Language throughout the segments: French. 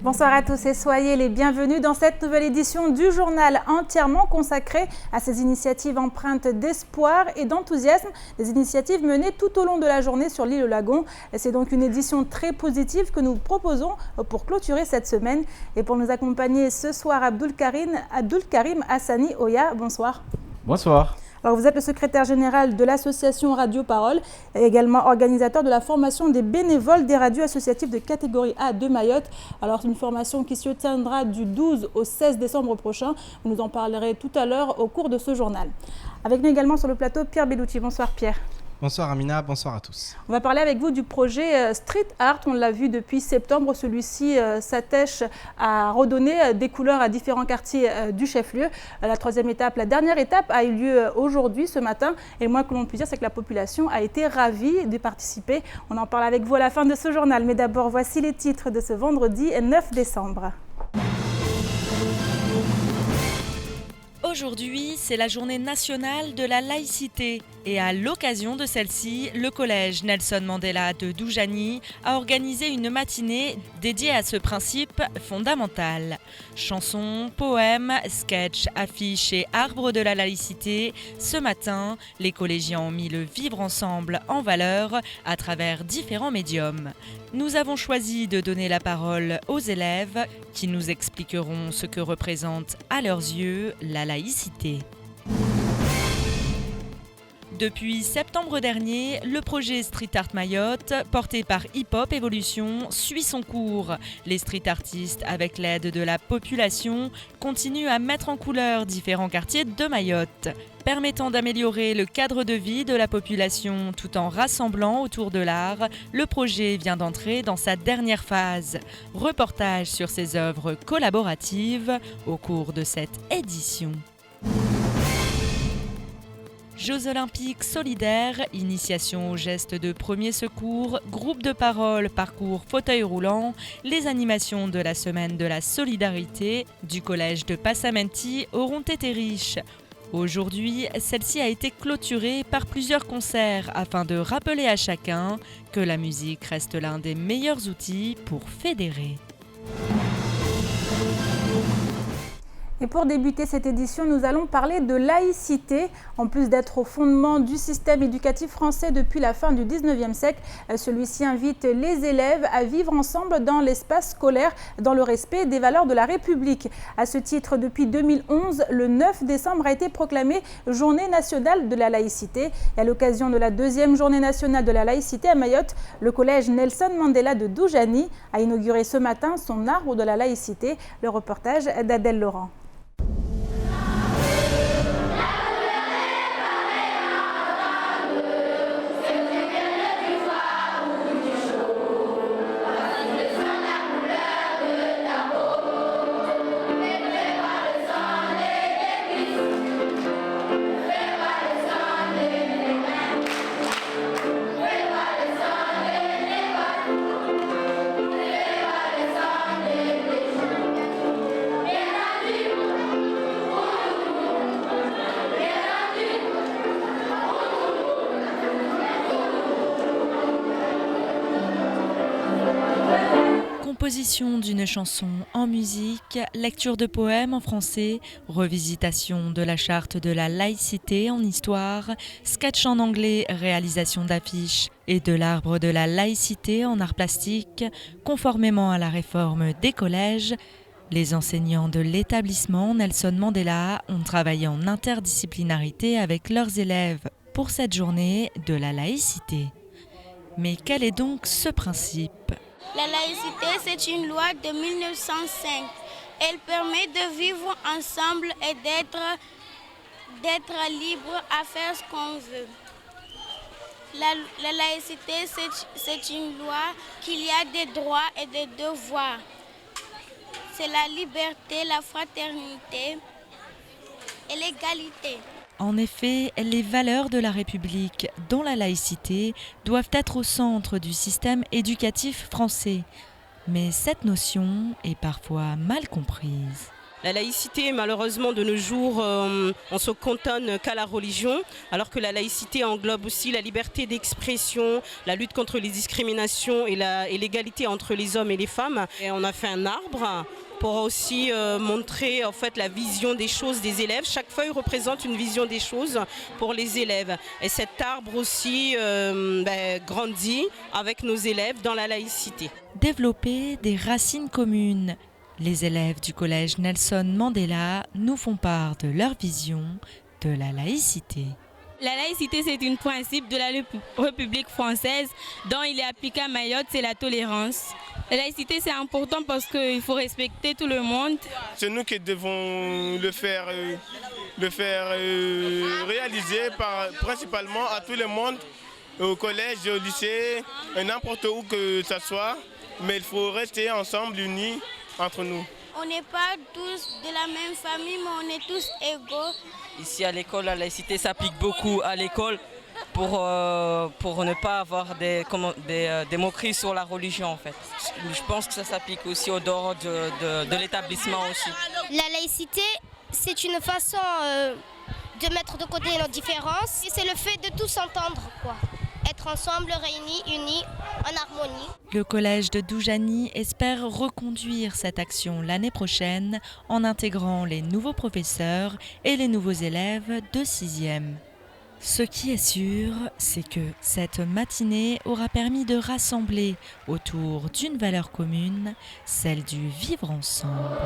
Bonsoir à tous et soyez les bienvenus dans cette nouvelle édition du journal entièrement consacrée à ces initiatives empreintes d'espoir et d'enthousiasme, des initiatives menées tout au long de la journée sur l'île Lagon. C'est donc une édition très positive que nous proposons pour clôturer cette semaine. Et pour nous accompagner ce soir, Abdulkarim Hassani Oya, bonsoir. Bonsoir. Alors vous êtes le secrétaire général de l'association Radio Parole et également organisateur de la formation des bénévoles des radios associatives de catégorie A de Mayotte. Alors c'est une formation qui se tiendra du 12 au 16 décembre prochain. Vous nous en parlerez tout à l'heure au cours de ce journal. Avec nous également sur le plateau Pierre Bellucci. Bonsoir Pierre. Bonsoir Amina, bonsoir à tous. On va parler avec vous du projet Street Art. On l'a vu depuis septembre. Celui-ci s'attache à redonner des couleurs à différents quartiers du chef-lieu. La troisième étape, la dernière étape a eu lieu aujourd'hui, ce matin. Et le moins que l'on puisse dire, c'est que la population a été ravie d'y participer. On en parle avec vous à la fin de ce journal. Mais d'abord, voici les titres de ce vendredi 9 décembre. Aujourd'hui, c'est la journée nationale de la laïcité et à l'occasion de celle-ci, le collège Nelson Mandela de Doujani a organisé une matinée dédiée à ce principe fondamental. Chansons, poèmes, sketchs, affiches et arbres de la laïcité, ce matin, les collégiens ont mis le vivre ensemble en valeur à travers différents médiums. Nous avons choisi de donner la parole aux élèves qui nous expliqueront ce que représente à leurs yeux la laïcité. Depuis septembre dernier, le projet Street Art Mayotte, porté par Hip Hop Evolution, suit son cours. Les street artistes, avec l'aide de la population, continuent à mettre en couleur différents quartiers de Mayotte, permettant d'améliorer le cadre de vie de la population tout en rassemblant autour de l'art. Le projet vient d'entrer dans sa dernière phase. Reportage sur ses œuvres collaboratives au cours de cette édition. Jeux olympiques solidaires, initiation aux gestes de premier secours, groupe de parole, parcours fauteuil roulant, les animations de la semaine de la solidarité du collège de Passamenti auront été riches. Aujourd'hui, celle-ci a été clôturée par plusieurs concerts afin de rappeler à chacun que la musique reste l'un des meilleurs outils pour fédérer. Et pour débuter cette édition, nous allons parler de laïcité. En plus d'être au fondement du système éducatif français depuis la fin du 19e siècle, celui-ci invite les élèves à vivre ensemble dans l'espace scolaire, dans le respect des valeurs de la République. À ce titre, depuis 2011, le 9 décembre a été proclamé Journée nationale de la laïcité. Et à l'occasion de la deuxième Journée nationale de la laïcité à Mayotte, le collège Nelson Mandela de Doujani a inauguré ce matin son arbre de la laïcité. Le reportage d'Adèle Laurent. Composition d'une chanson en musique, lecture de poèmes en français, revisitation de la charte de la laïcité en histoire, sketch en anglais, réalisation d'affiches et de l'arbre de la laïcité en art plastique, conformément à la réforme des collèges. Les enseignants de l'établissement Nelson Mandela ont travaillé en interdisciplinarité avec leurs élèves pour cette journée de la laïcité. Mais quel est donc ce principe ? La laïcité, c'est une loi de 1905. Elle permet de vivre ensemble et d'être libre à faire ce qu'on veut. La laïcité, c'est une loi qu'il y a des droits et des devoirs. C'est la liberté, la fraternité et l'égalité. En effet, les valeurs de la République, dont la laïcité, doivent être au centre du système éducatif français. Mais cette notion est parfois mal comprise. La laïcité, malheureusement, de nos jours, on se cantonne qu'à la religion, alors que la laïcité englobe aussi la liberté d'expression, la lutte contre les discriminations et l'égalité entre les hommes et les femmes. Et on a fait un arbre pour aussi montrer en fait la vision des choses des élèves. Chaque feuille représente une vision des choses pour les élèves. Et cet arbre aussi grandit avec nos élèves dans la laïcité. Développer des racines communes. Les élèves du collège Nelson Mandela nous font part de leur vision de la laïcité. La laïcité, c'est un principe de la République française dont il est appliqué à Mayotte, c'est la tolérance. La laïcité, c'est important parce qu'il faut respecter tout le monde. C'est nous qui devons le faire réaliser principalement à tout le monde, au collège, au lycée, n'importe où que ce soit. Mais il faut rester ensemble, unis entre nous. On n'est pas tous de la même famille, mais on est tous égaux. Ici à l'école, la laïcité s'applique beaucoup à l'école pour ne pas avoir des moqueries sur la religion en fait. Je pense que ça s'applique aussi au dehors de l'établissement aussi. La laïcité, c'est une façon de mettre de côté nos différences. Et c'est le fait de tous s'entendre, quoi. Être ensemble, réunis, unis, en harmonie. Le collège de Doujani espère reconduire cette action l'année prochaine en intégrant les nouveaux professeurs et les nouveaux élèves de 6e. Ce qui est sûr, c'est que cette matinée aura permis de rassembler autour d'une valeur commune, celle du vivre ensemble.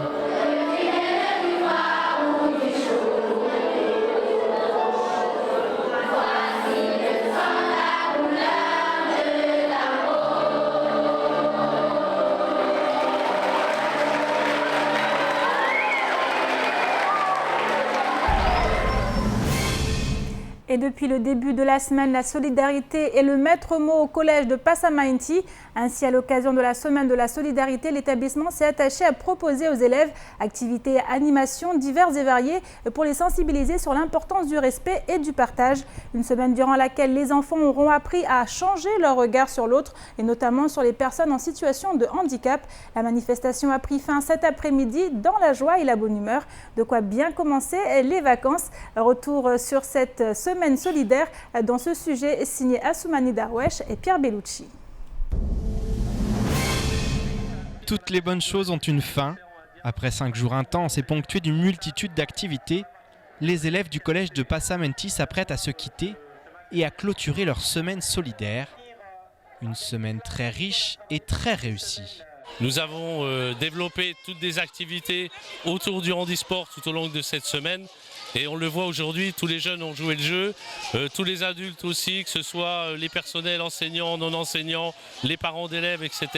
Et depuis le début de la semaine, la solidarité est le maître mot au collège de Passamainti. Ainsi, à l'occasion de la semaine de la solidarité, l'établissement s'est attaché à proposer aux élèves activités et animations diverses et variées pour les sensibiliser sur l'importance du respect et du partage. Une semaine durant laquelle les enfants auront appris à changer leur regard sur l'autre et notamment sur les personnes en situation de handicap. La manifestation a pris fin cet après-midi dans la joie et la bonne humeur. De quoi bien commencer les vacances. Retour sur cette semaine solidaire dans ce sujet signé Assoumani Darwesh et Pierre Bellucci. Toutes les bonnes choses ont une fin. Après 5 jours intenses et ponctués d'une multitude d'activités, les élèves du collège de Passamainti s'apprêtent à se quitter et à clôturer leur semaine solidaire. Une semaine très riche et très réussie. Nous avons développé toutes des activités autour du handisport tout au long de cette semaine. Et on le voit aujourd'hui, tous les jeunes ont joué le jeu, tous les adultes aussi, que ce soit les personnels enseignants, non enseignants, les parents d'élèves, etc.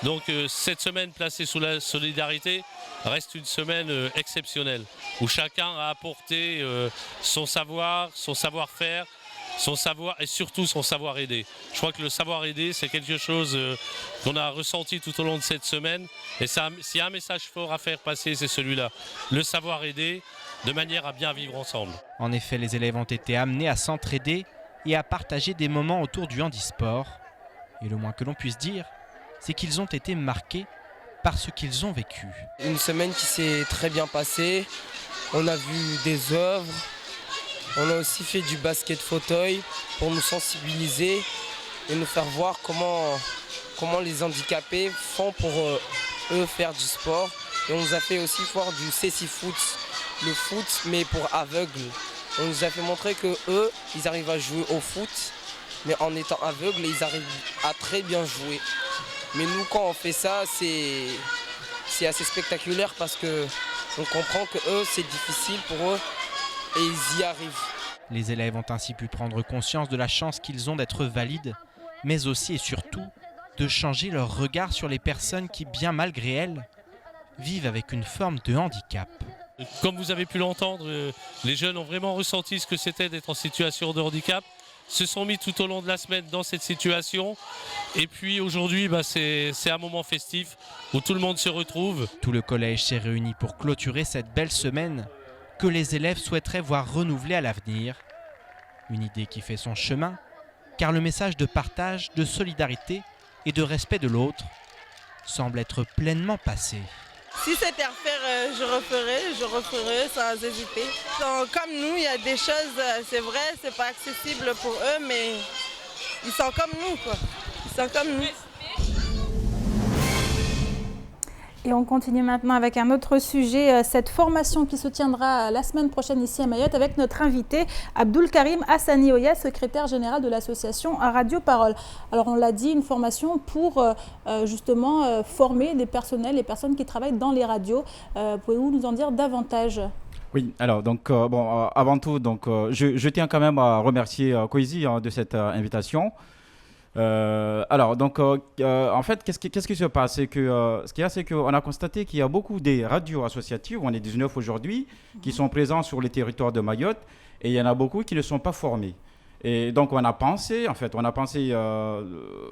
Donc cette semaine placée sous la solidarité reste une semaine exceptionnelle, où chacun a apporté son savoir, son savoir-faire, son savoir et surtout son savoir-aider. Je crois que le savoir-aider, c'est quelque chose qu'on a ressenti tout au long de cette semaine. Et s'il y a un message fort à faire passer, c'est celui-là. Le savoir-aider, de manière à bien vivre ensemble. En effet, les élèves ont été amenés à s'entraider et à partager des moments autour du handisport. Et le moins que l'on puisse dire, c'est qu'ils ont été marqués par ce qu'ils ont vécu. Une semaine qui s'est très bien passée. On a vu des œuvres. On a aussi fait du basket fauteuil pour nous sensibiliser et nous faire voir comment les handicapés font pour eux faire du sport. Et on nous a fait aussi voir du cécifoot, le foot mais pour aveugles. On nous a fait montrer que eux, ils arrivent à jouer au foot, mais en étant aveugles, ils arrivent à très bien jouer. Mais nous, quand on fait ça, c'est assez spectaculaire parce que on comprend que eux, c'est difficile pour eux. Et ils y arrivent. Les élèves ont ainsi pu prendre conscience de la chance qu'ils ont d'être valides, mais aussi et surtout de changer leur regard sur les personnes qui, bien malgré elles, vivent avec une forme de handicap. Comme vous avez pu l'entendre, les jeunes ont vraiment ressenti ce que c'était d'être en situation de handicap, se sont mis tout au long de la semaine dans cette situation. Et puis aujourd'hui, c'est un moment festif où tout le monde se retrouve. Tout le collège s'est réuni pour clôturer cette belle semaine que les élèves souhaiteraient voir renouvelée à l'avenir. Une idée qui fait son chemin, car le message de partage, de solidarité et de respect de l'autre semble être pleinement passé. Si c'était à refaire, je referais sans hésiter. Donc, comme nous, il y a des choses, c'est vrai, c'est pas accessible pour eux, mais ils sont comme nous, quoi. Ils sont comme nous. Et on continue maintenant avec un autre sujet, cette formation qui se tiendra la semaine prochaine ici à Mayotte avec notre invité Abdoul Karim Hassani Oya, secrétaire général de l'association Radio Parole. Alors on l'a dit, une formation pour justement former les personnes qui travaillent dans les radios. Pouvez-vous nous en dire davantage ? Oui, alors donc avant tout, donc je tiens quand même à remercier Koizi de cette invitation. En fait, qu'est-ce qui se passe? C'est que ce qu'il y a, c'est qu'on a constaté qu'il y a beaucoup des radios associatives, on est 19 aujourd'hui, qui sont présents sur les territoires de Mayotte, et il y en a beaucoup qui ne sont pas formés. Et donc on a pensé,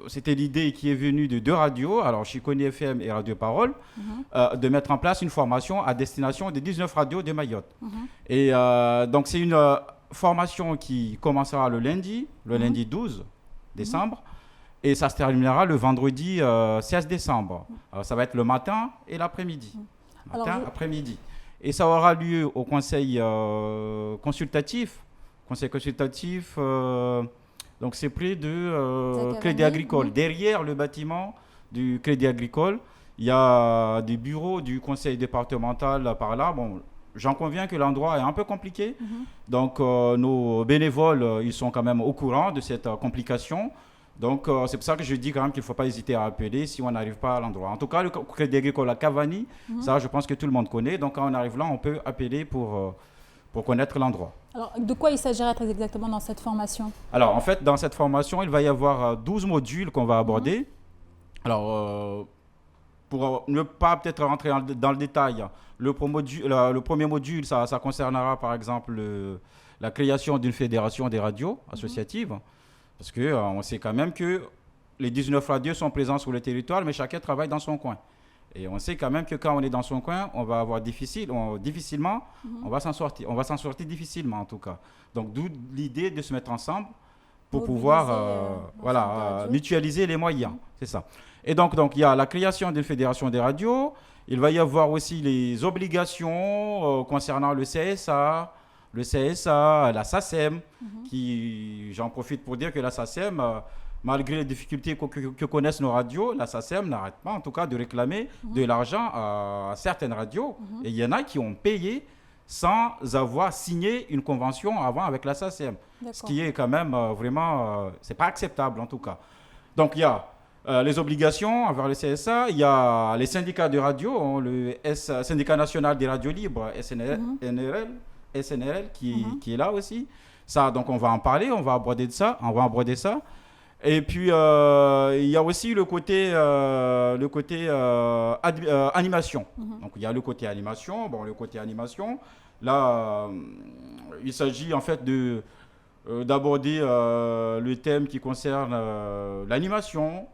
c'était l'idée qui est venue de deux radios, alors Chiconi FM et Radio Parole, de mettre en place une formation à destination des 19 radios de Mayotte. Et donc c'est une formation qui commencera le lundi 12 décembre, et ça se terminera le vendredi 16 décembre. Alors, ça va être le matin et l'après-midi. Après-midi. Et ça aura lieu au conseil consultatif. Conseil consultatif, donc c'est près de Crédit Agricole. Derrière le bâtiment du Crédit Agricole, il y a des bureaux du conseil départemental par là. Bon, j'en conviens que l'endroit est un peu compliqué. Donc, nos bénévoles, ils sont quand même au courant de cette complication. Donc, c'est pour ça que je dis quand même qu'il ne faut pas hésiter à appeler si on n'arrive pas à l'endroit. En tout cas, le Crédit Agricole à Cavani, ça, je pense que tout le monde connaît. Donc, quand on arrive là, on peut appeler pour connaître l'endroit. Alors, de quoi il s'agira très exactement dans cette formation? Alors, en fait, dans cette formation, il va y avoir 12 modules qu'on va aborder. Alors, pour ne pas peut-être rentrer dans le détail, le premier module, ça concernera par exemple la création d'une fédération des radios associatives, parce qu'on sait quand même que les 19 radios sont présents sur le territoire, mais chacun travaille dans son coin. Et on sait quand même que quand on est dans son coin, on va avoir difficilement, on va s'en sortir difficilement en tout cas. Donc d'où l'idée de se mettre ensemble pour pouvoir mutualiser les moyens, c'est ça. Et donc il y a la création d'une fédération des radios. Il va y avoir aussi les obligations concernant le CSA, la SACEM, qui, j'en profite pour dire que la SACEM, malgré les difficultés que connaissent nos radios, la SACEM n'arrête pas en tout cas de réclamer de l'argent à certaines radios. Et il y en a qui ont payé sans avoir signé une convention avant avec la SACEM. Ce qui est quand même vraiment, c'est pas acceptable en tout cas. Donc il y a les obligations envers le CSA, il y a les syndicats de radio, le syndicat national des radios libres, SNRL qui est là aussi. Ça, donc on va en parler, on va aborder ça. Et puis il y a aussi le côté animation. Donc il y a le côté animation. Bon, le côté animation, là, il s'agit en fait d'aborder le thème qui concerne l'animation,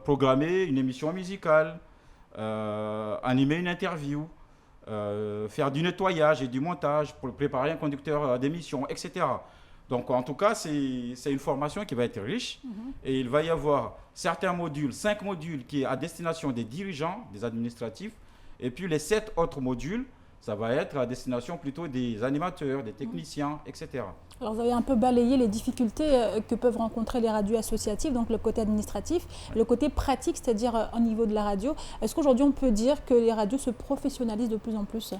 programmer une émission musicale, animer une interview, faire du nettoyage et du montage pour préparer un conducteur d'émission, etc. Donc en tout cas, c'est une formation qui va être riche et il va y avoir certains modules, 5 modules qui est à destination des dirigeants, des administratifs, et puis les 7 autres modules, ça va être à destination plutôt des animateurs, des techniciens, etc. Alors vous avez un peu balayé les difficultés que peuvent rencontrer les radios associatives, donc le côté administratif, le côté pratique, c'est-à-dire au niveau de la radio. Est-ce qu'aujourd'hui on peut dire que les radios se professionnalisent de plus en plus ?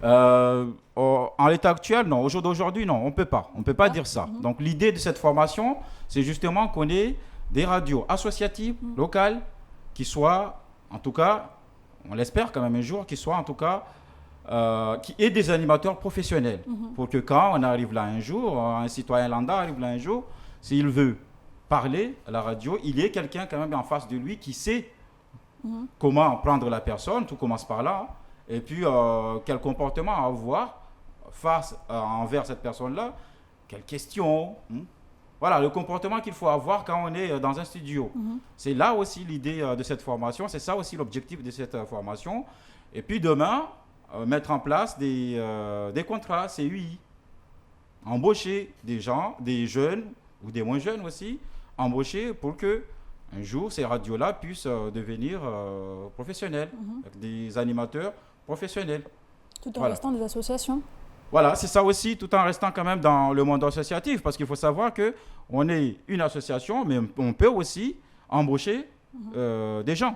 En l'état actuel, non. Au jour d'aujourd'hui, non, on ne peut pas dire ça. Donc l'idée de cette formation, c'est justement qu'on ait des radios associatives, locales, qui soient, en tout cas, on l'espère quand même un jour, qui soient en tout cas qui aient des animateurs professionnels, pour que quand on arrive là un jour, un citoyen lambda arrive là un jour, s'il veut parler à la radio, il y ait quelqu'un quand même en face de lui qui sait comment prendre la personne, tout commence par là, et puis quel comportement avoir envers cette personne-là, quelles questions, voilà, le comportement qu'il faut avoir quand on est dans un studio. C'est là aussi l'idée de cette formation, c'est ça aussi l'objectif de cette formation. Et puis demain, mettre en place des contrats CUI, embaucher des gens, des jeunes ou des moins jeunes aussi, embaucher pour que un jour, ces radios-là puissent devenir professionnelles, avec des animateurs professionnels. Tout en restant des associations. Voilà, c'est ça aussi, tout en restant quand même dans le monde associatif, parce qu'il faut savoir qu'on est une association, mais on peut aussi embaucher des gens.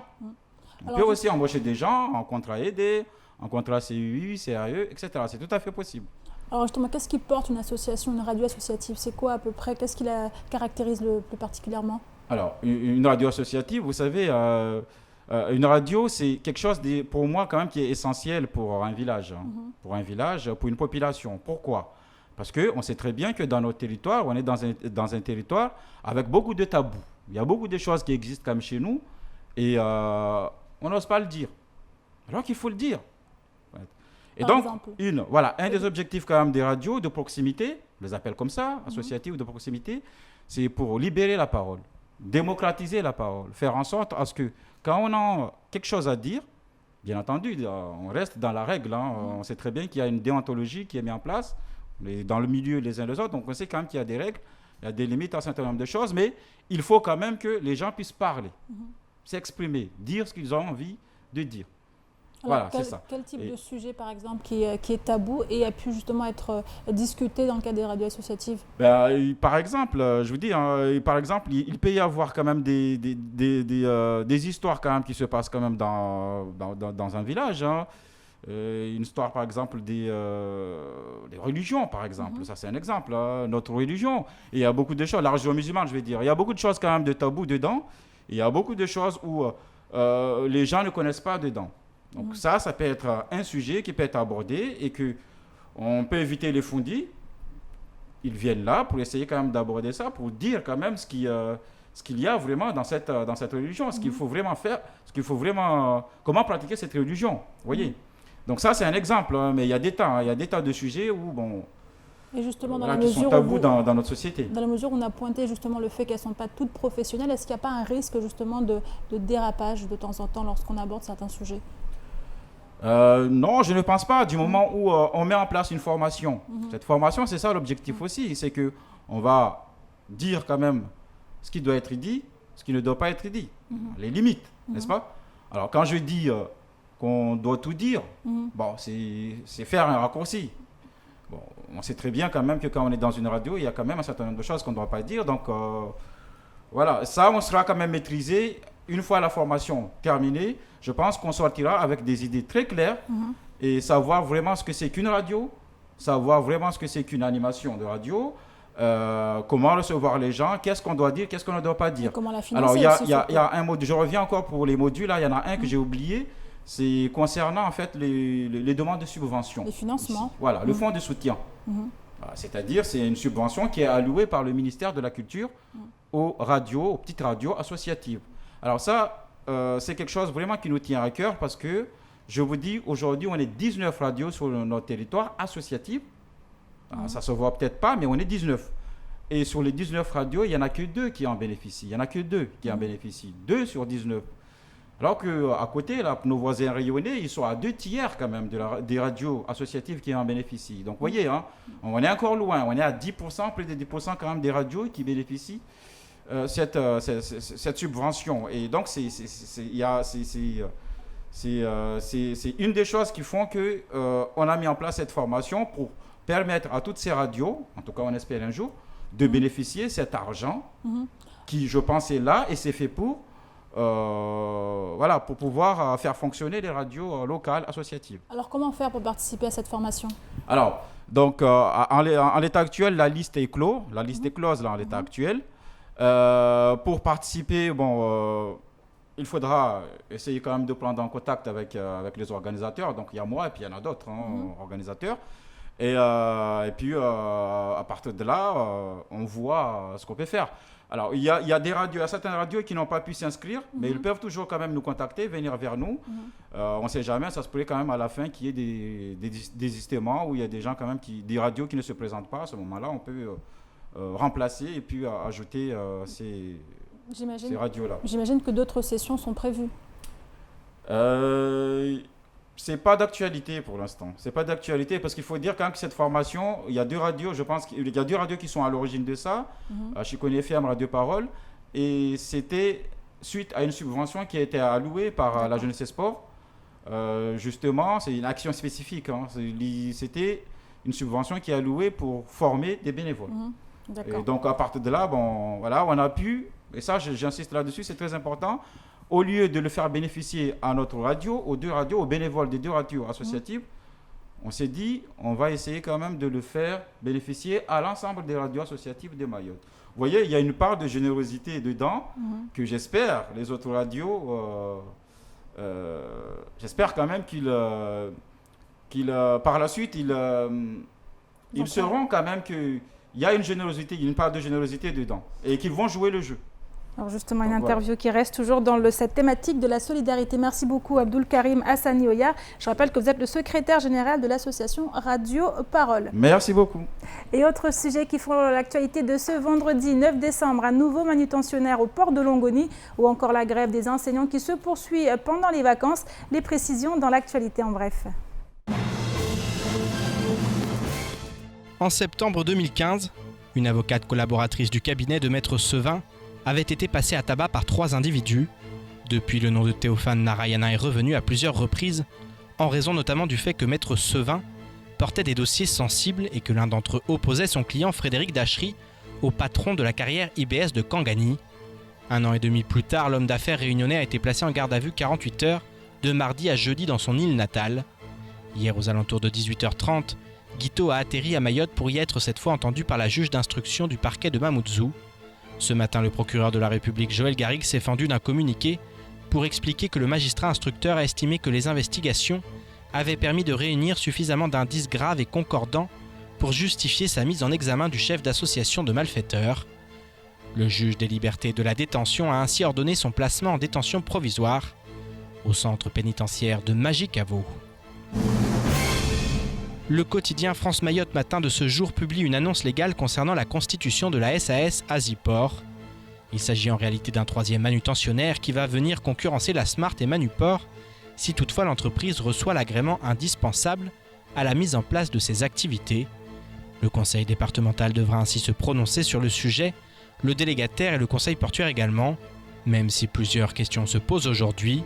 On peut aussi embaucher des gens en contrat aidé, en contrat CUI, CAE, etc. C'est tout à fait possible. Alors justement, qu'est-ce qui porte une association, une radio associative? C'est quoi à peu près? Qu'est-ce qui la caractérise le plus particulièrement? Alors, une radio associative, vous savez, une radio, c'est quelque chose, pour moi, quand même, qui est essentiel pour un village. Pour un village, pour une population. Pourquoi? Parce qu'on sait très bien que dans notre territoire, on est dans un territoire avec beaucoup de tabous. Il y a beaucoup de choses qui existent comme chez nous et on n'ose pas le dire. Alors qu'il faut le dire. Et donc, un des objectifs quand même des radios de proximité, on les appelle comme ça, associatives de proximité, c'est pour libérer la parole, démocratiser la parole, faire en sorte à ce que quand on a quelque chose à dire, bien entendu, on reste dans la règle. On sait très bien qu'il y a une déontologie qui est mise en place, on est dans le milieu les uns les autres, donc on sait quand même qu'il y a des règles, il y a des limites à un certain nombre de choses, mais il faut quand même que les gens puissent parler, s'exprimer, dire ce qu'ils ont envie de dire. Alors, voilà, c'est ça. Quel type de sujet, par exemple, qui est tabou et a pu justement être discuté dans le cadre des radios associatives? Par exemple, je vous dis, par exemple, il peut y avoir quand même des histoires quand même qui se passent quand même dans un village. Une histoire, par exemple, des religions, par exemple. Ça, c'est un exemple. Notre religion. Et il y a beaucoup de choses. La religion musulmane, je vais dire. Il y a beaucoup de choses quand même de tabou dedans. Et il y a beaucoup de choses où les gens ne connaissent pas dedans. Donc ça peut être un sujet qui peut être abordé et qu'on peut éviter les fondis. Ils viennent là pour essayer quand même d'aborder ça, pour dire quand même ce qu'il y a vraiment dans cette religion, ce qu'il faut vraiment faire, comment pratiquer cette religion. Vous voyez. Donc ça, c'est un exemple, mais il y a des tas de sujets où, et justement, qui sont tabous dans notre société. Dans la mesure où on a pointé justement le fait qu'elles ne sont pas toutes professionnelles, est-ce qu'il n'y a pas un risque justement de dérapage de temps en temps lorsqu'on aborde certains sujets? Non, je ne pense pas. Du moment où on met en place une formation, cette formation, c'est ça l'objectif aussi, c'est qu'on va dire quand même ce qui doit être dit, ce qui ne doit pas être dit, les limites, n'est-ce pas? Alors quand je dis qu'on doit tout dire, c'est faire un raccourci. Bon, on sait très bien quand même que quand on est dans une radio, il y a quand même un certain nombre de choses qu'on ne doit pas dire. Donc voilà, ça, on sera quand même maîtrisé. Une fois la formation terminée, je pense qu'on sortira avec des idées très claires et savoir vraiment ce que c'est qu'une radio, savoir vraiment ce que c'est qu'une animation de radio, comment recevoir les gens, qu'est-ce qu'on doit dire, qu'est-ce qu'on ne doit pas dire. Comment la financer. Alors, il y a un module, je reviens encore pour les modules, là, il y en a un que j'ai oublié, c'est concernant en fait les demandes de subvention. Les financements. Aussi. Voilà, le fonds de soutien. C'est-à-dire, c'est une subvention qui est allouée par le ministère de la Culture aux petites radios associatives. Alors ça, c'est quelque chose vraiment qui nous tient à cœur parce que, je vous dis, aujourd'hui, on est 19 radios sur notre territoire associatif. Ça ne se voit peut-être pas, mais on est 19. Et sur les 19 radios, il n'y en a que 2 qui en bénéficient. Il n'y en a que 2 qui en bénéficient. 2 sur 19. Alors qu'à côté, là, nos voisins rayonnés, ils sont à 2 tiers quand même des radios associatives qui en bénéficient. Donc, vous voyez, on est encore loin. On est à 10%, plus de 10% quand même des radios qui bénéficient cette subvention. Et donc, c'est une des choses qui font qu'on a mis en place cette formation pour permettre à toutes ces radios, en tout cas on espère un jour, de bénéficier de cet argent qui, je pense, est là et c'est fait pour pouvoir faire fonctionner les radios locales associatives. Alors, comment faire pour participer à cette formation? Alors, donc, en l'état actuel, la liste est close. La liste est close là, en l'état actuel. Pour participer, il faudra essayer quand même de prendre en contact avec les organisateurs. Donc, il y a moi et puis il y en a d'autres organisateurs. Et puis, à partir de là, on voit ce qu'on peut faire. Alors, il y a des radios, il y a certaines radios qui n'ont pas pu s'inscrire, mais ils peuvent toujours quand même nous contacter, venir vers nous. On ne sait jamais, ça se pourrait quand même à la fin qu'il y ait des désistements où il y a des gens quand même, des radios qui ne se présentent pas. À ce moment-là, on peut remplacer et puis ajouter ces radios-là. J'imagine que d'autres sessions sont prévues. C'est pas d'actualité pour l'instant. C'est pas d'actualité parce qu'il faut dire quand même que cette formation, il y a 2 radios, je pense qu'il y a 2 radios qui sont à l'origine de ça. Chicone FM, Radio Parole. Et c'était suite à une subvention qui a été allouée par la Jeunesse et Sport. Justement, c'est une action spécifique. C'était une subvention qui est allouée pour former des bénévoles. Et donc, à partir de là, on a pu, et ça, j'insiste là-dessus, c'est très important, au lieu de le faire bénéficier à notre radio, aux 2 radios, aux bénévoles des 2 radios associatives, on s'est dit, on va essayer quand même de le faire bénéficier à l'ensemble des radios associatives de Mayotte. Vous voyez, il y a une part de générosité dedans que j'espère, les autres radios, j'espère quand même qu'ils par la suite, ils sauront quand même qu'il y a une générosité, il y a une part de générosité dedans et qu'ils vont jouer le jeu. Alors justement, une interview qui reste toujours dans cette thématique de la solidarité. Merci beaucoup Abdoul Karim Hassani Oyar. Je rappelle que vous êtes le secrétaire général de l'association Radio Parole. Merci beaucoup. Et autre sujet qui font l'actualité de ce vendredi 9 décembre, un nouveau manutentionnaire au port de Longoni ou encore la grève des enseignants qui se poursuit pendant les vacances. Les précisions dans l'actualité en bref. En septembre 2015, une avocate collaboratrice du cabinet de Maître Sevin avait été passée à tabac par 3 individus. Depuis, le nom de Théophane Narayana est revenu à plusieurs reprises, en raison notamment du fait que Maître Sevin portait des dossiers sensibles et que l'un d'entre eux opposait son client Frédéric Dachery au patron de la carrière IBS de Kangani. 1 an et demi plus tard, l'homme d'affaires réunionnais a été placé en garde à vue 48 heures, de mardi à jeudi dans son île natale. Hier, aux alentours de 18h30, Guito a atterri à Mayotte pour y être cette fois entendu par la juge d'instruction du parquet de Mamoudzou. Ce matin, le procureur de la République Joël Garrigue s'est fendu d'un communiqué pour expliquer que le magistrat instructeur a estimé que les investigations avaient permis de réunir suffisamment d'indices graves et concordants pour justifier sa mise en examen du chef d'association de malfaiteurs. Le juge des libertés et de la détention a ainsi ordonné son placement en détention provisoire au centre pénitentiaire de Magicavo. Le quotidien France Mayotte Matin de ce jour publie une annonce légale concernant la constitution de la SAS Asiport. Il s'agit en réalité d'un 3e manutentionnaire qui va venir concurrencer la Smart et Manuport si toutefois l'entreprise reçoit l'agrément indispensable à la mise en place de ses activités. Le conseil départemental devra ainsi se prononcer sur le sujet, le délégataire et le conseil portuaire également, même si plusieurs questions se posent aujourd'hui.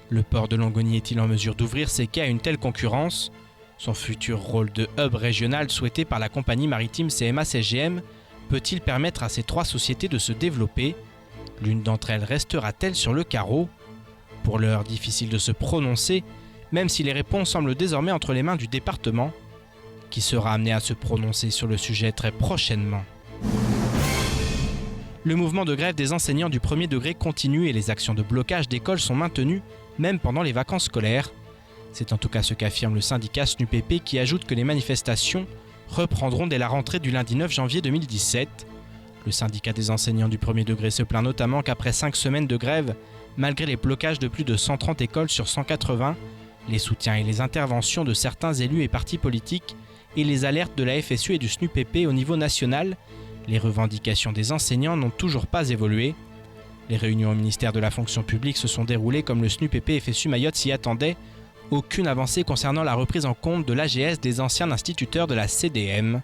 Le port de Longoni est-il en mesure d'ouvrir ses quais à une telle concurrence ? Son futur rôle de hub régional souhaité par la compagnie maritime CMA-CGM peut-il permettre à ces 3 sociétés de se développer ? L'une d'entre elles restera-t-elle sur le carreau ? Pour l'heure, difficile de se prononcer, même si les réponses semblent désormais entre les mains du département, qui sera amené à se prononcer sur le sujet très prochainement. Le mouvement de grève des enseignants du 1er degré continue et les actions de blocage d'écoles sont maintenues, même pendant les vacances scolaires. C'est en tout cas ce qu'affirme le syndicat SNUPP qui ajoute que les manifestations reprendront dès la rentrée du lundi 9 janvier 2017. Le syndicat des enseignants du 1er degré se plaint notamment qu'après 5 semaines de grève, malgré les blocages de plus de 130 écoles sur 180, les soutiens et les interventions de certains élus et partis politiques et les alertes de la FSU et du SNUPP au niveau national, les revendications des enseignants n'ont toujours pas évolué. Les réunions au ministère de la fonction publique se sont déroulées comme le SNUPP FSU Mayotte s'y attendait. Aucune avancée concernant la reprise en compte de l'AGS des anciens instituteurs de la CDM.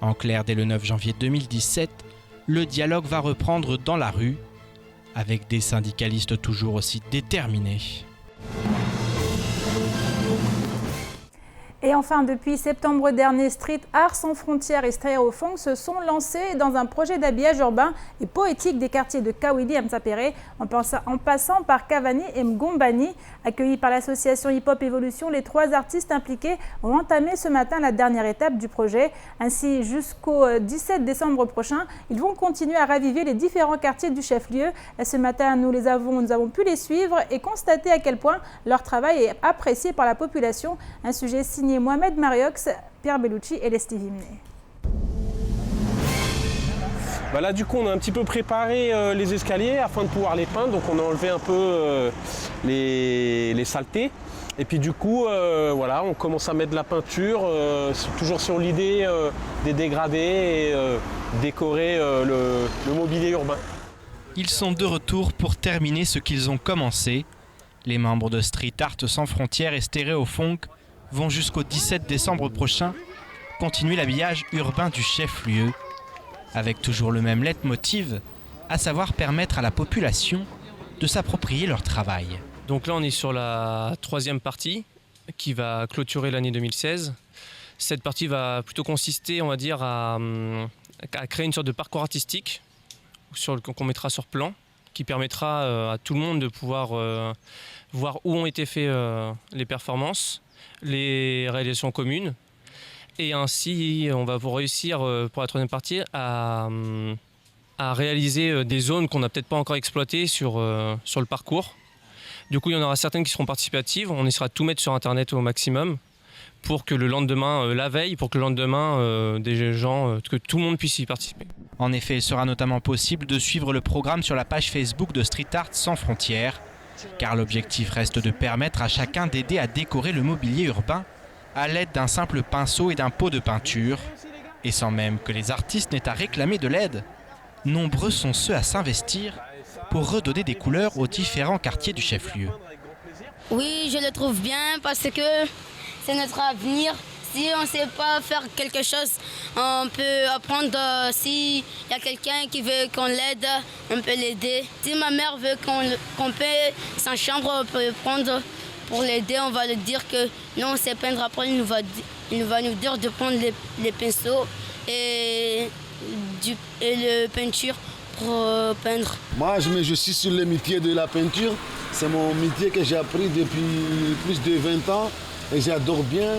En clair, dès le 9 janvier 2017, le dialogue va reprendre dans la rue, avec des syndicalistes toujours aussi déterminés. Et enfin, depuis septembre dernier, Street Art Sans Frontières et Stéréofunk se sont lancés dans un projet d'habillage urbain et poétique des quartiers de Kawili et Msapere, en passant par Cavani et Mgombani. Accueillis par l'association Hip Hop Evolution, les 3 artistes impliqués ont entamé ce matin la dernière étape du projet. Ainsi, jusqu'au 17 décembre prochain, ils vont continuer à raviver les différents quartiers du chef-lieu. Ce matin, nous avons pu les suivre et constater à quel point leur travail est apprécié par la population. Un sujet signé Mohamed Mariox, Pierre Bellucci et Leslie Vimné. Là du coup on a un petit peu préparé les escaliers afin de pouvoir les peindre, donc on a enlevé un peu les saletés. Et puis du coup voilà, on commence à mettre de la peinture, toujours sur l'idée des dégradés et décorer le mobilier urbain. Ils sont de retour pour terminer ce qu'ils ont commencé. Les membres de Street Art Sans Frontières et Stéréofunk vont jusqu'au 17 décembre prochain continuer l'habillage urbain du chef-lieu, avec toujours le même leitmotiv, à savoir permettre à la population de s'approprier leur travail. Donc là, on est sur la 3e partie qui va clôturer l'année 2016. Cette partie va plutôt consister, on va dire, à créer une sorte de parcours artistique qu'on mettra sur plan, qui permettra à tout le monde de pouvoir voir où ont été faites les performances, les réalisations communes. Et ainsi, on va réussir pour la 3e partie à réaliser des zones qu'on n'a peut-être pas encore exploitées sur le parcours. Du coup, il y en aura certaines qui seront participatives. On essaiera de tout mettre sur Internet au maximum pour que le lendemain, la veille, pour que le lendemain, des gens, que tout le monde puisse y participer. En effet, il sera notamment possible de suivre le programme sur la page Facebook de Street Art Sans Frontières, car l'objectif reste de permettre à chacun d'aider à décorer le mobilier urbain à l'aide d'un simple pinceau et d'un pot de peinture, et sans même que les artistes n'aient à réclamer de l'aide. Nombreux sont ceux à s'investir pour redonner des couleurs aux différents quartiers du chef-lieu. Oui, je le trouve bien parce que c'est notre avenir. Si on ne sait pas faire quelque chose, on peut apprendre. S'il y a quelqu'un qui veut qu'on l'aide, on peut l'aider. Si ma mère veut qu'on paie sa chambre, on peut prendre pour l'aider. On va lui dire que non, on sait peindre. Après, il va nous dire de prendre les pinceaux et la peinture pour peindre. Moi, je suis sur le métier de la peinture. C'est mon métier que j'ai appris depuis plus de 20 ans et j'adore bien.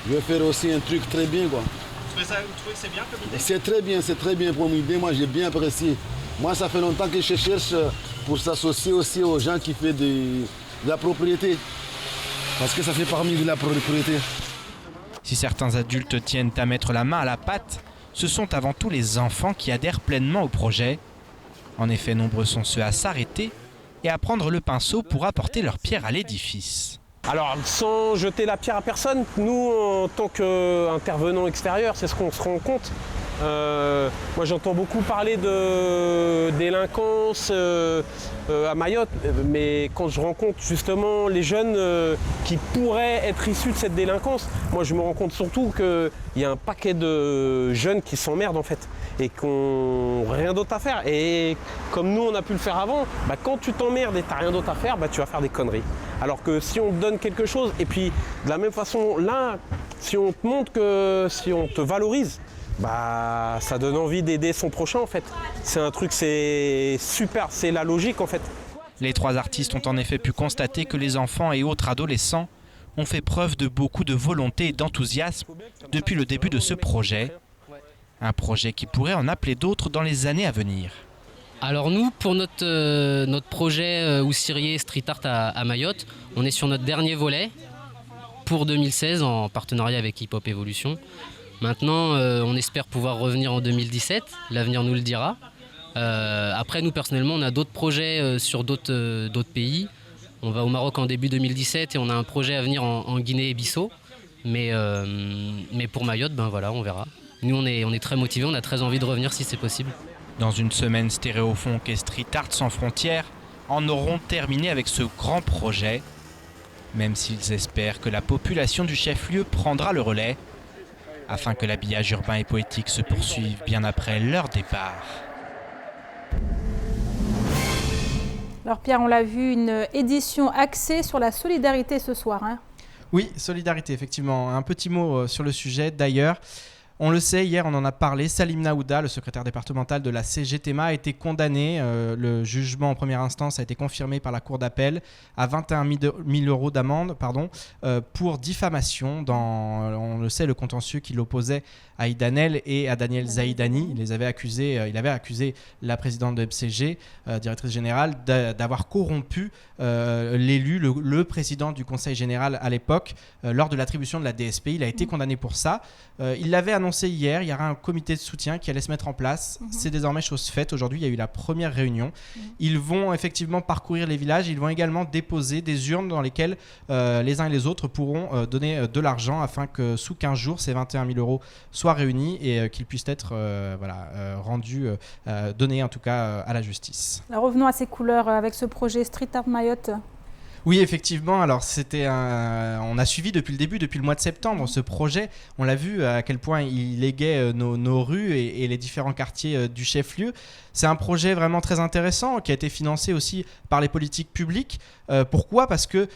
Je vais faire aussi un truc très bien, quoi. Vous trouvez que c'est bien comme idée? C'est très bien pour m'aider. Moi, j'ai bien apprécié. Moi, ça fait longtemps que je cherche pour s'associer aussi aux gens qui font de la propriété. Parce que ça fait parmi de la propriété. Si certains adultes tiennent à mettre la main à la pâte, ce sont avant tout les enfants qui adhèrent pleinement au projet. En effet, nombreux sont ceux à s'arrêter et à prendre le pinceau pour apporter leur pierre à l'édifice. Alors, sans jeter la pierre à personne, nous, en tant qu'intervenants extérieurs, c'est ce qu'on se rend compte. Moi, j'entends beaucoup parler de délinquance à Mayotte, mais quand je rencontre justement les jeunes qui pourraient être issus de cette délinquance, moi, je me rends compte surtout qu'il y a un paquet de jeunes qui s'emmerdent en fait et qui n'ont rien d'autre à faire. Et comme nous, on a pu le faire avant, quand tu t'emmerdes et tu n'as rien d'autre à faire, tu vas faire des conneries. Alors que si on te donne quelque chose, et puis de la même façon, là, si on te montre que si on te valorise, ça donne envie d'aider son prochain en fait. C'est un truc, c'est super, c'est la logique en fait. Les 3 artistes ont en effet pu constater que les enfants et autres adolescents ont fait preuve de beaucoup de volonté et d'enthousiasme depuis le début de ce projet. Un projet qui pourrait en appeler d'autres dans les années à venir. Alors nous, pour notre projet Oussirier Street Art à Mayotte, on est sur notre dernier volet pour 2016 en partenariat avec Hip Hop Evolution. Maintenant, on espère pouvoir revenir en 2017, l'avenir nous le dira. Après, nous personnellement, on a d'autres projets sur d'autres pays. On va au Maroc en début 2017 et on a un projet à venir en Guinée et Bissau. Mais pour Mayotte, on verra. Nous, on est très motivés, on a très envie de revenir si c'est possible. Dans une semaine, Stéréofunk et Street Art Sans Frontières en auront terminé avec ce grand projet, même s'ils espèrent que la population du chef-lieu prendra le relais, afin que l'habillage urbain et poétique se poursuive bien après leur départ. Alors Pierre, on l'a vu, une édition axée sur la solidarité ce soir. Oui, solidarité, effectivement. Un petit mot sur le sujet d'ailleurs. On le sait, hier on en a parlé, Salim Naouda, le secrétaire départemental de la CGTMA, a été condamné. Le jugement en première instance a été confirmé par la Cour d'appel à 21 000 € d'amende pour diffamation dans, on le sait, le contentieux qui l'opposait à Idanel et à Daniel Zaïdani. Il avait accusé la présidente de FCG, directrice générale, d'avoir corrompu l'élu, le président du conseil général à l'époque, lors de l'attribution de la DSP. Il a été condamné pour ça. Il l'avait annoncé hier, il y aura un comité de soutien qui allait se mettre en place. C'est désormais chose faite. Aujourd'hui, il y a eu la première réunion. Ils vont effectivement parcourir les villages. Ils vont également déposer des urnes dans lesquelles les uns et les autres pourront donner de l'argent afin que sous 15 jours, ces 21 000 € soient réunis et qu'ils puissent être rendus, donnés en tout cas à la justice. Alors revenons à ces couleurs avec ce projet Street Art Mayotte. Oui, effectivement. Alors, on a suivi depuis le début, depuis le mois de septembre, ce projet. On l'a vu à quel point il égayait nos rues et les différents quartiers du chef-lieu. C'est un projet vraiment très intéressant qui a été financé aussi par les politiques publiques. Pourquoi ? Parce que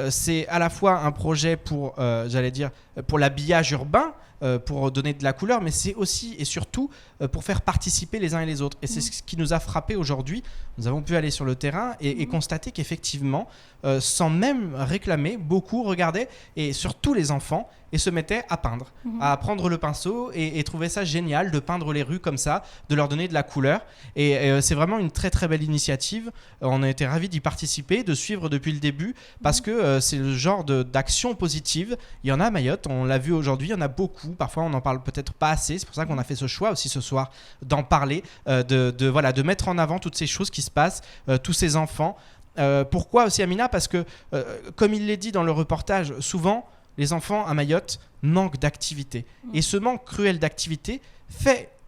c'est à la fois un projet pour l'habillage urbain, pour donner de la couleur, mais c'est aussi et surtout pour faire participer les uns et les autres. Et c'est ce qui nous a frappé aujourd'hui. Nous avons pu aller sur le terrain et constater qu'effectivement, sans même réclamer, beaucoup regardaient, et surtout les enfants, et se mettaient à peindre, à prendre le pinceau et trouvaient ça génial de peindre les rues comme ça, de leur donner de la couleur. Et c'est vraiment une très très belle initiative. On a été ravis d'y participer, de suivre depuis le début, parce que c'est le genre d'action positive. Il y en a à Mayotte, on l'a vu aujourd'hui, il y en a beaucoup. Parfois on n'en parle peut-être pas assez, c'est pour ça qu'on a fait ce choix aussi ce soir d'en parler, de mettre en avant toutes ces choses qui se passent, tous ces enfants. Pourquoi aussi, Amina ? Parce que, comme il l'est dit dans le reportage, souvent les enfants à Mayotte manquent d'activité. Et ce manque cruel d'activité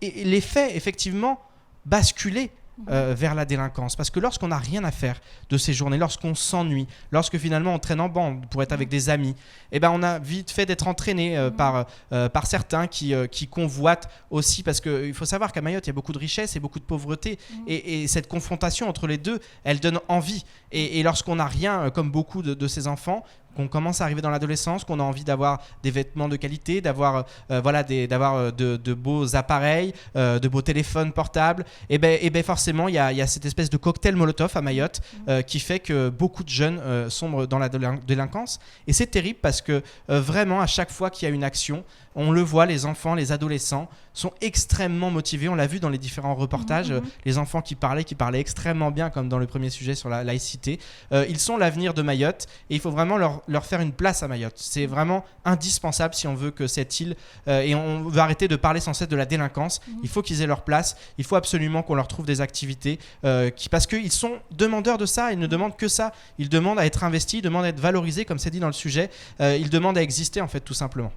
les fait effectivement basculer vers la délinquance. Parce que lorsqu'on n'a rien à faire de ces journées, lorsqu'on s'ennuie, lorsque finalement on traîne en bande pour être avec des amis, on a vite fait d'être entraîné par certains qui convoitent aussi, parce qu'il faut savoir qu'à Mayotte il y a beaucoup de richesse et beaucoup de pauvreté, et cette confrontation entre les deux, elle donne envie. Et lorsqu'on n'a rien, comme beaucoup de ces enfants, qu'on commence à arriver dans l'adolescence, qu'on a envie d'avoir des vêtements de qualité, d'avoir de beaux appareils, de beaux téléphones portables, et forcément il y a cette espèce de cocktail Molotov à Mayotte qui fait que beaucoup de jeunes sombrent dans la délinquance. Et c'est terrible parce que vraiment à chaque fois qu'il y a une action, on le voit, les enfants, les adolescents sont extrêmement motivés. On l'a vu dans les différents reportages, les enfants qui parlaient extrêmement bien, comme dans le premier sujet sur la laïcité. Ils sont l'avenir de Mayotte et il faut vraiment leur faire une place à Mayotte. C'est vraiment indispensable si on veut que cette île, et on veut arrêter de parler sans cesse de la délinquance, il faut qu'ils aient leur place, il faut absolument qu'on leur trouve des activités, parce qu'ils sont demandeurs de ça, ils ne demandent que ça, ils demandent à être investis, ils demandent à être valorisés, comme c'est dit dans le sujet, ils demandent à exister en fait tout simplement.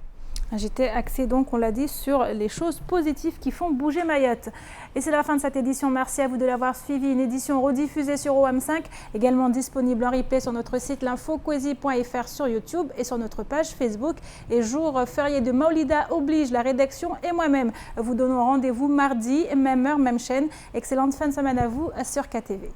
J'étais axée donc, on l'a dit, sur les choses positives qui font bouger Mayotte. Et c'est la fin de cette édition. Merci à vous de l'avoir suivi. Une édition rediffusée sur OM5, également disponible en replay sur notre site l'infoquesi.fr, sur YouTube et sur notre page Facebook. Et jour férié de Maolida oblige, la rédaction et moi-même vous donnons rendez-vous mardi, même heure, même chaîne. Excellente fin de semaine à vous sur KTV.